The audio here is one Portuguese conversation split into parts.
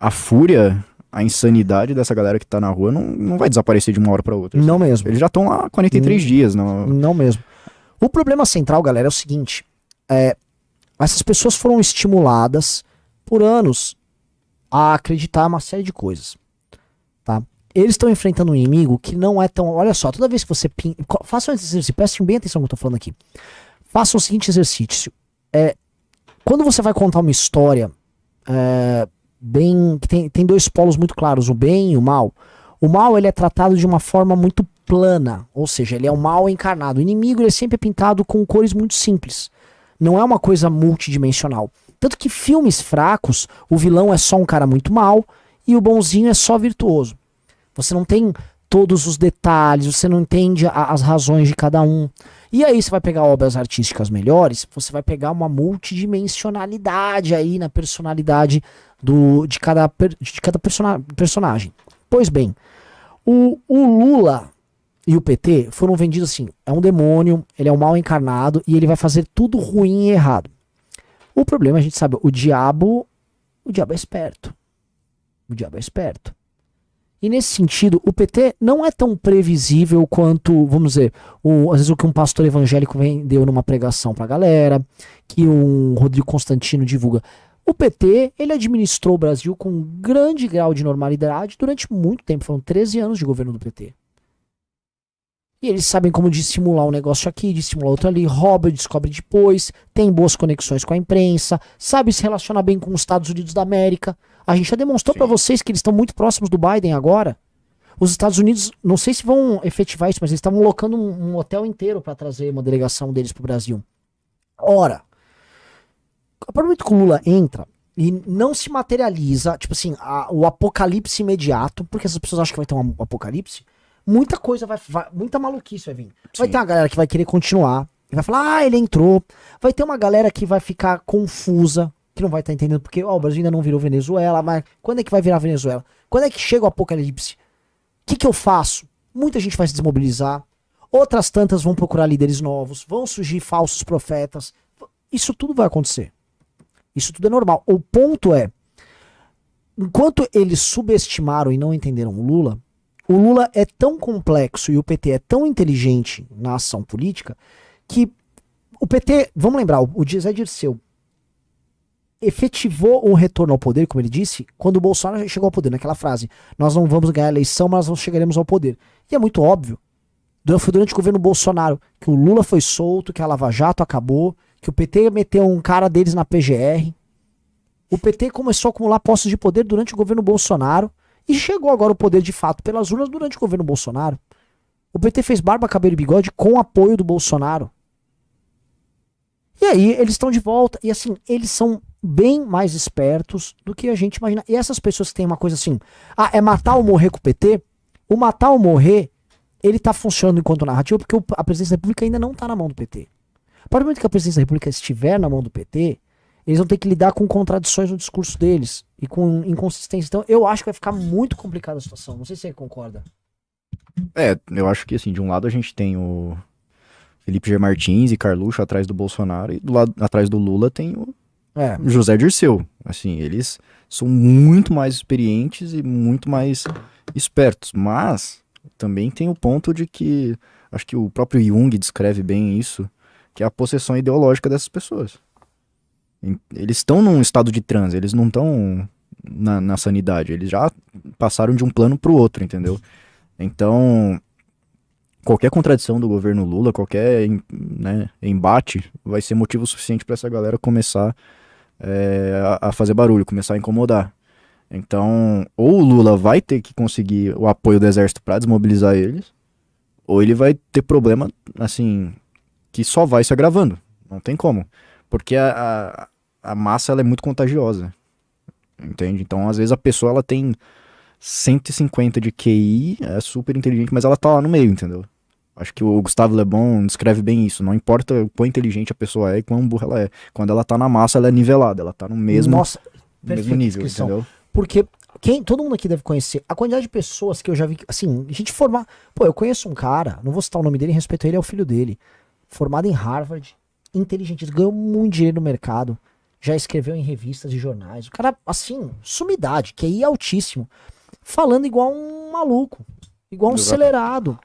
a fúria, a insanidade dessa galera que tá na rua não vai desaparecer de uma hora pra outra. Não Assim. mesmo. Eles já estão lá há 43 dias. Não... Não mesmo. O problema central, galera, é o seguinte. Essas pessoas foram estimuladas por anos a acreditar em uma série de coisas. Tá? Eles estão enfrentando um inimigo que não é tão... Olha só, toda vez que você... Façam esse exercício, prestem bem atenção no que eu tô falando aqui. Façam o seguinte exercício. Quando você vai contar uma história bem... que tem dois polos muito claros, o bem e o mal. O mal, ele é tratado de uma forma muito plana, ou seja, ele é o mal encarnado. O inimigo, ele é sempre pintado com cores muito simples. Não é uma coisa multidimensional. Tanto que filmes fracos, o vilão é só um cara muito mal e o bonzinho é só virtuoso. Você não tem todos os detalhes, você não entende as razões de cada um. E aí você vai pegar obras artísticas melhores, você vai pegar uma multidimensionalidade aí na personalidade de cada personagem. Pois bem, o Lula e o PT foram vendidos assim, é um demônio, ele é um mal encarnado e ele vai fazer tudo ruim e errado. O problema, a gente sabe, o diabo é esperto. O diabo é esperto. E nesse sentido, o PT não é tão previsível quanto, vamos dizer, às vezes o que um pastor evangélico vendeu numa pregação pra galera, que um Rodrigo Constantino divulga. O PT, ele administrou o Brasil com um grande grau de normalidade durante muito tempo. Foram 13 anos de governo do PT. E eles sabem como dissimular um negócio aqui, dissimular outro ali, rouba, descobre depois, tem boas conexões com a imprensa, sabe se relacionar bem com os Estados Unidos da América. A gente já demonstrou para vocês que eles estão muito próximos do Biden agora. Os Estados Unidos, não sei se vão efetivar isso, mas eles estavam locando um hotel inteiro para trazer uma delegação deles pro Brasil. Ora, a partir do momento que o Lula entra e não se materializa, tipo assim, o apocalipse imediato, porque essas pessoas acham que vai ter um apocalipse, muita coisa muita maluquice vai vir. Vai ter uma galera que vai querer continuar, e vai falar, ele entrou. Vai ter uma galera que vai ficar confusa, que não vai estar entendendo, porque o Brasil ainda não virou Venezuela, mas quando é que vai virar Venezuela? Quando é que chega o apocalipse? O que eu faço? Muita gente vai se desmobilizar, outras tantas vão procurar líderes novos, vão surgir falsos profetas. Isso tudo vai acontecer. Isso tudo é normal. O ponto é, enquanto eles subestimaram e não entenderam o Lula é tão complexo e o PT é tão inteligente na ação política que o PT, vamos lembrar, o Zé Dirceu efetivou um retorno ao poder, como ele disse, quando o Bolsonaro chegou ao poder, naquela frase, nós não vamos ganhar a eleição, mas nós chegaremos ao poder. E é muito óbvio, foi durante o governo Bolsonaro que o Lula foi solto, que a Lava Jato acabou, que o PT meteu um cara deles na PGR. O PT começou a acumular postos de poder durante o governo Bolsonaro e chegou agora o poder de fato pelas urnas durante o governo Bolsonaro. O PT fez barba, cabelo e bigode com apoio do Bolsonaro. E aí eles estão de volta. E assim, eles são bem mais espertos do que a gente imagina. E essas pessoas que têm uma coisa assim, é matar ou morrer com o PT? O matar ou morrer, ele tá funcionando enquanto narrativa porque a presidência da República ainda não tá na mão do PT. A partir do momento que a presidência da República estiver na mão do PT, eles vão ter que lidar com contradições no discurso deles e com inconsistência. Então eu acho que vai ficar muito complicada a situação. Não sei se você concorda. Eu acho que assim, de um lado a gente tem o Felipe G. Martins e Carluxo atrás do Bolsonaro, e do lado atrás do Lula tem o José Dirceu. Assim, eles são muito mais experientes e muito mais espertos, mas também tem o ponto de que, acho que o próprio Jung descreve bem isso, que é a possessão ideológica dessas pessoas. Eles estão num estado de transe, eles não estão na sanidade, eles já passaram de um plano pro outro, entendeu? Então, qualquer contradição do governo Lula, qualquer embate, vai ser motivo suficiente para essa galera começar a fazer barulho, começar a incomodar. Então, ou o Lula vai ter que conseguir o apoio do exército para desmobilizar eles, ou ele vai ter problema, assim, que só vai se agravando. Não tem como. Porque a massa ela é muito contagiosa. Entende? Então, às vezes, a pessoa ela tem 150 de QI, é super inteligente, mas ela tá lá no meio, entendeu? Acho que o Gustavo Le Bon descreve bem isso. Não importa o quão inteligente a pessoa é e quão burra ela é. Quando ela tá na massa, ela é nivelada. Ela tá no mesmo, mesmo nível, entendeu? Porque todo mundo aqui deve conhecer a quantidade de pessoas que eu já vi, assim, gente formar. Pô, eu conheço um cara, não vou citar o nome dele, em respeito a ele, é o filho dele, formado em Harvard, inteligente, ele ganhou muito dinheiro no mercado. já escreveu em revistas e jornais. O cara, assim, sumidade, QI altíssimo. Falando igual um maluco, igual um acelerado.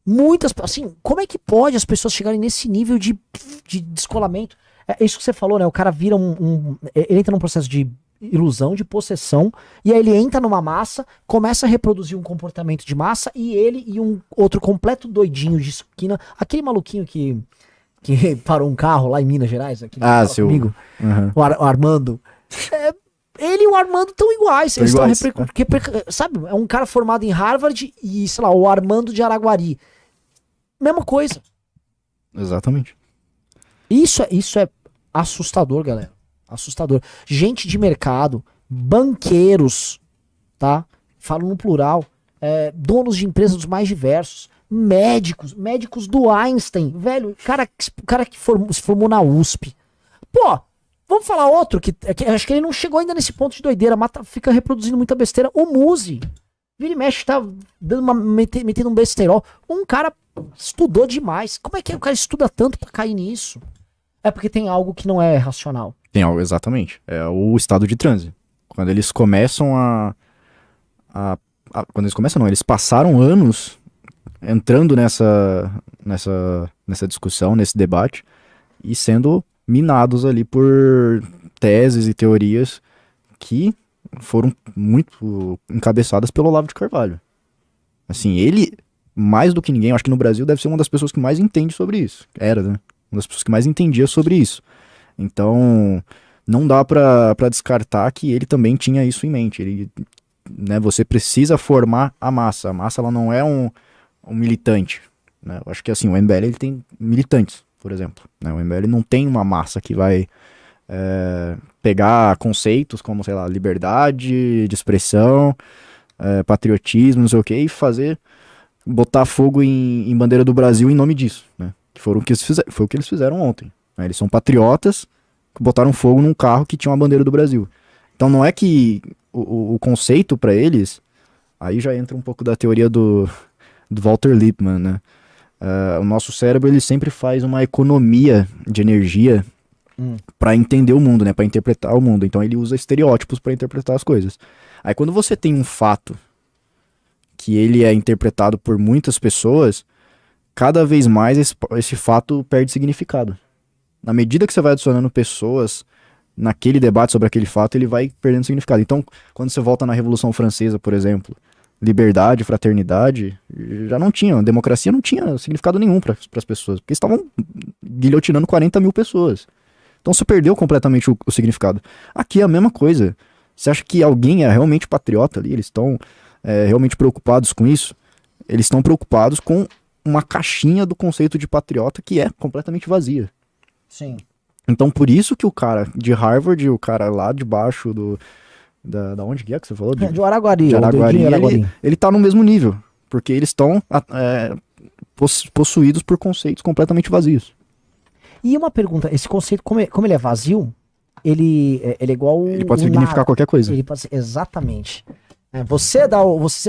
Muitas, assim, como é que pode as pessoas chegarem nesse nível de descolamento? É isso que você falou, né? O cara vira ele entra num processo de ilusão, de possessão, e aí ele entra numa massa, começa a reproduzir um comportamento de massa, e ele e um outro completo doidinho de esquina, aquele maluquinho que parou um carro lá em Minas Gerais, aquele seu comigo, o Armando. Ele e o Armando estão iguais. Eles estão sabe? É um cara formado em Harvard e, sei lá, o Armando de Araguari. Mesma coisa. Exatamente. Isso é assustador, galera. Assustador. Gente de mercado, banqueiros, tá? Falo no plural. Donos de empresas dos mais diversos. Médicos do Einstein. Velho, cara que se formou na USP. Pô, vamos falar outro que acho que ele não chegou ainda nesse ponto de doideira, mas fica reproduzindo muita besteira. O Muzi. Vira e mexe, tá metendo um besterol. Um cara estudou demais. Como é que o cara estuda tanto pra cair nisso? É porque tem algo que não é racional. Tem algo, exatamente. É o estado de transe. Quando eles começam quando eles começam, não, eles passaram anos entrando nessa discussão, nesse debate, e sendo minados ali por teses e teorias que foram muito encabeçadas pelo Olavo de Carvalho. Assim, ele, mais do que ninguém, eu acho que no Brasil deve ser uma das pessoas que mais entende sobre isso. Era, né? Uma das pessoas que mais entendia sobre isso. Então, não dá pra descartar que ele também tinha isso em mente. Ele, né, você precisa formar a massa. A massa, ela não é um militante, né? Eu acho que assim, o MBL ele tem militantes, por exemplo, né? O MBL não tem uma massa que vai pegar conceitos como, sei lá, liberdade de expressão, patriotismo, não sei o que, e botar fogo em bandeira do Brasil em nome disso, né? Que foi o que eles fizeram ontem, né? Eles são patriotas que botaram fogo num carro que tinha uma bandeira do Brasil. Então não é que o conceito para eles, aí já entra um pouco da teoria do Walter Lippmann, né? O nosso cérebro, ele sempre faz uma economia de energia para entender o mundo, né? Para interpretar o mundo. Então ele usa estereótipos para interpretar as coisas. Aí quando você tem um fato que ele é interpretado por muitas pessoas, cada vez mais esse fato perde significado. Na medida que você vai adicionando pessoas naquele debate sobre aquele fato, ele vai perdendo significado. Então, quando você volta na Revolução Francesa, por exemplo, liberdade, fraternidade, já não tinha, a democracia não tinha significado nenhum para as pessoas, porque estavam guilhotinando 40 mil pessoas. Então você perdeu completamente o significado. Aqui é a mesma coisa. Você acha que alguém é realmente patriota ali? Eles estão realmente preocupados com isso? Eles estão preocupados com uma caixinha do conceito de patriota que é completamente vazia. Sim. Então por isso que o cara de Harvard, o cara lá de baixo da onde que você falou? De Araguari. De Araguari, ele tá no mesmo nível, porque eles estão possuídos por conceitos completamente vazios. E uma pergunta, esse conceito, como ele é vazio, ele é igual... Ele pode significar qualquer coisa. Ele pode ser, exatamente.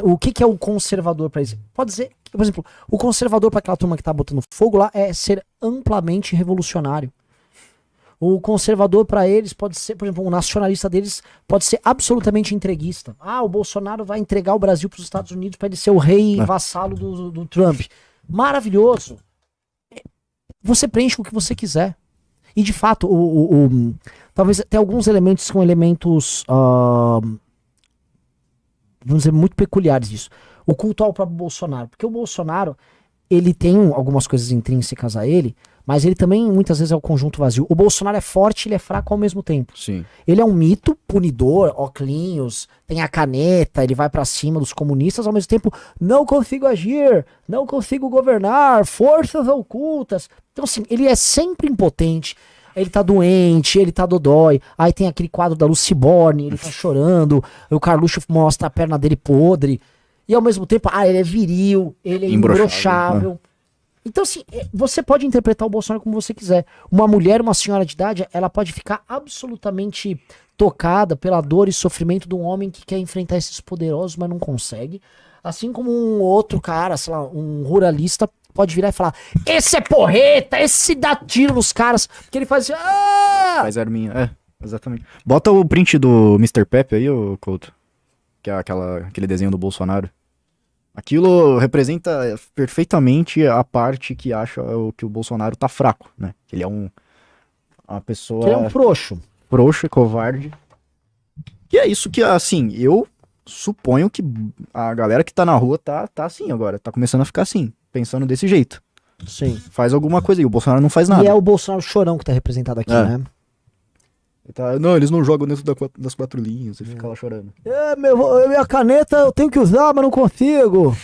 O que é o conservador para isso? Pode dizer, por exemplo, o conservador para aquela turma que tá botando fogo lá é ser amplamente revolucionário. O conservador para eles pode ser, por exemplo, o nacionalista deles pode ser absolutamente entreguista. O Bolsonaro vai entregar o Brasil para os Estados Unidos para ele ser o rei vassalo do Trump. Maravilhoso. Você preenche com o que você quiser. E de fato, talvez tem alguns elementos que são elementos, vamos dizer, muito peculiares disso. O culto ao próprio Bolsonaro. Porque o Bolsonaro, ele tem algumas coisas intrínsecas a ele, mas ele também, muitas vezes, é o conjunto vazio. O Bolsonaro é forte e ele é fraco ao mesmo tempo. Sim. Ele é um mito, punidor, óculos, tem a caneta, ele vai pra cima dos comunistas, ao mesmo tempo, não consigo agir, não consigo governar, forças ocultas. Então, assim, ele é sempre impotente, ele tá doente, ele tá dodói, aí tem aquele quadro da Lucy Borne, ele tá chorando, o Carluxo mostra a perna dele podre, e ao mesmo tempo, ele é viril, ele é imbrochável. Né? Então, assim, você pode interpretar o Bolsonaro como você quiser. Uma mulher, uma senhora de idade, ela pode ficar absolutamente tocada pela dor e sofrimento de um homem que quer enfrentar esses poderosos, mas não consegue. Assim como um outro cara, sei lá, um ruralista, pode virar e falar, esse é porreta, esse dá tiro nos caras, porque ele faz assim, Faz arminha, exatamente. Bota o print do Mr. Pepe aí, ô Couto, que é aquele desenho do Bolsonaro. Aquilo representa perfeitamente a parte que acha que o Bolsonaro tá fraco, né? Que ele é uma pessoa... Ele é um frouxo. Frouxo, covarde. Que é isso que, assim, eu suponho que a galera que tá na rua tá assim agora. Tá começando a ficar assim, pensando desse jeito. Sim. Faz alguma coisa aí, o Bolsonaro não faz nada. E é o Bolsonaro chorão que tá representado aqui, né? Não, eles não jogam dentro das 4 linhas, ele fica lá chorando. Minha caneta eu tenho que usar, mas não consigo.